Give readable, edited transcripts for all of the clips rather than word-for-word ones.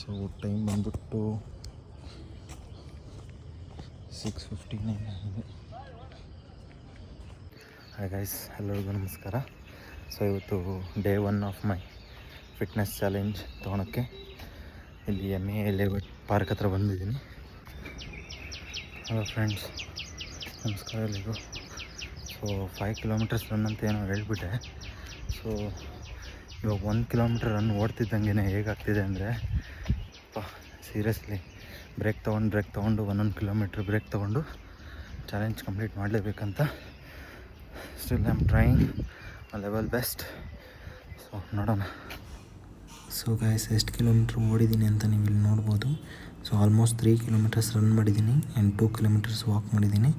So time ಬಂದ್ಬಿಟ್ಟು 6:59 ಆಗಿದೆ. Hi guys, ಎಲ್ಲರಿಗೂ ನಮಸ್ಕಾರ. ಸೊ ಇವತ್ತು day 1 of my fitness challenge ತೊಗೊಳಕ್ಕೆ ಇಲ್ಲಿ MA ಪಾರ್ಕ್ ಹತ್ರ ಬಂದಿದ್ದೀನಿ. ಹಲೋ ಫ್ರೆಂಡ್ಸ್, ನಮಸ್ಕಾರ ಎಲ್ಲಿಗೂ. ಸೊ 5 ಕಿಲೋಮೀಟರ್ಸ್ ರನ್ ಅಂತ ಏನೋ ಹೇಳ್ಬಿಟ್ಟೆ. ಸೊ ಇವಾಗ 1 ಕಿಲೋಮೀಟರ್ ರನ್ ಓಡ್ತಿದ್ದಂಗೆ ಹೇಗಾಗ್ತಿದೆ ಅಂದರೆ ಸೀರಿಯಸ್ಲಿ ಬ್ರೇಕ್ ತೊಗೊಂಡು 1 ಕಿಲೋಮೀಟ್ರ್ ಬ್ರೇಕ್ ತೊಗೊಂಡು ಚಾಲೆಂಜ್ ಕಂಪ್ಲೀಟ್ ಮಾಡಲೇಬೇಕಂತ. Still I am trying level best. So ನೋಡೋಣ. ಸೊ ಗೈಸ್, ಎಷ್ಟು ಕಿಲೋಮೀಟ್ರ್ ಓಡಿದ್ದೀನಿ ಅಂತ ನೀವು ಇಲ್ಲಿ ನೋಡ್ಬೋದು. ಸೊ ಆಲ್ಮೋಸ್ಟ್ 3 ಕಿಲೋಮೀಟರ್ಸ್ ರನ್ ಮಾಡಿದ್ದೀನಿ ಆ್ಯಂಡ್ 2 ಕಿಲೋಮೀಟರ್ಸ್ ವಾಕ್ ಮಾಡಿದ್ದೀನಿ.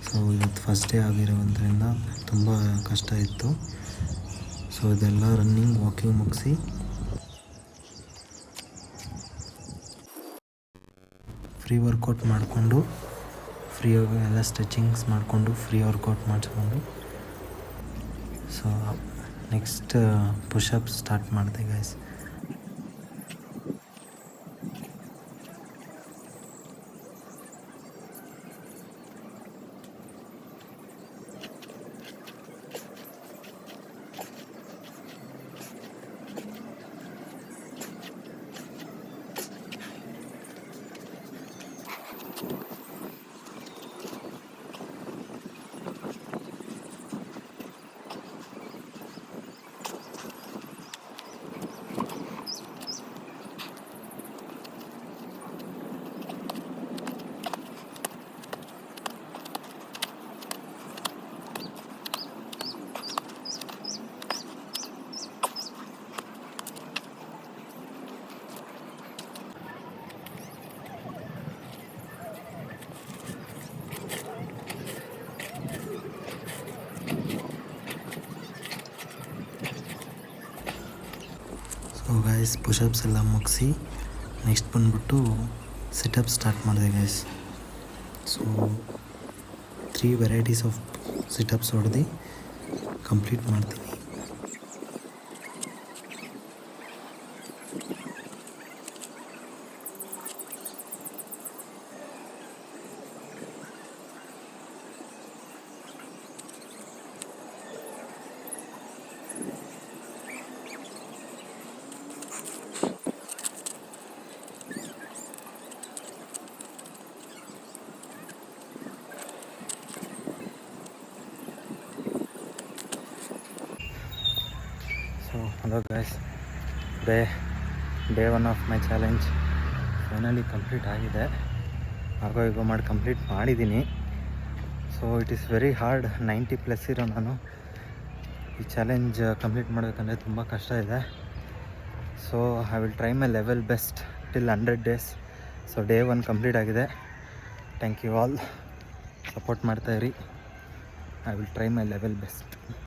ಸೊ ಇವತ್ತು ಫಸ್ಟ್ ಡೇ ಆಗಿರೋದ್ರಿಂದ ತುಂಬ ಕಷ್ಟ ಇತ್ತು. ಸೊ ಇದೆಲ್ಲ ರನ್ನಿಂಗ್ ವಾಕಿಂಗ್ ಮುಗಿಸಿ ಫ್ರೀ ವರ್ಕೌಟ್ ಮಾಡಿಕೊಂಡು ಫ್ರೀಯಾಗಿ ಎಲ್ಲ ಸ್ಟ್ರೆಚಿಂಗ್ಸ್ ಮಾಡಿಕೊಂಡು ಫ್ರೀ ವರ್ಕೌಟ್ ಮಾಡಿಸ್ಕೊಂಡು ಸೊ ನೆಕ್ಸ್ಟ್ ಪುಷಪ್ ಸ್ಟಾರ್ಟ್ ಮಾಡಿದೆ ಗೈಸ್. ಸೊ ಗೈಸ್, ಪುಷಪ್ಸ್ ಎಲ್ಲ ಮುಗಿಸಿ ನೆಕ್ಸ್ಟ್ ಬಂದ್ಬಿಟ್ಟು ಸಿಟಪ್ ಸ್ಟಾರ್ಟ್ ಮಾಡಿದೆ ಗೈಸ್. ಸೊ 3 ವೆರೈಟೀಸ್ ಆಫ್ ಸಿಟಪ್ಸ್ ಹೊಡೆದು ಕಂಪ್ಲೀಟ್ ಮಾಡ್ತೀನಿ. So hello guys, day 1 of my challenge finally complete ಆಗಿದೆ. ಆಗೋ ಮಾಡಿ ಕಂಪ್ಲೀಟ್ ಮಾಡಿದ್ದೀನಿ. So it is very hard. 90+ ಇರೋ ನಾನು ಈ ಚಾಲೆಂಜ್ ಕಂಪ್ಲೀಟ್ ಮಾಡಬೇಕಂದ್ರೆ ತುಂಬ ಕಷ್ಟ ಇದೆ. So I will try my level best till 100 days. So day 1 complete ಆಗಿದೆ. ಥ್ಯಾಂಕ್ ಯು ಆಲ್, ಸಪೋರ್ಟ್ ಮಾಡ್ತಾಯಿರಿ. I will try my level best.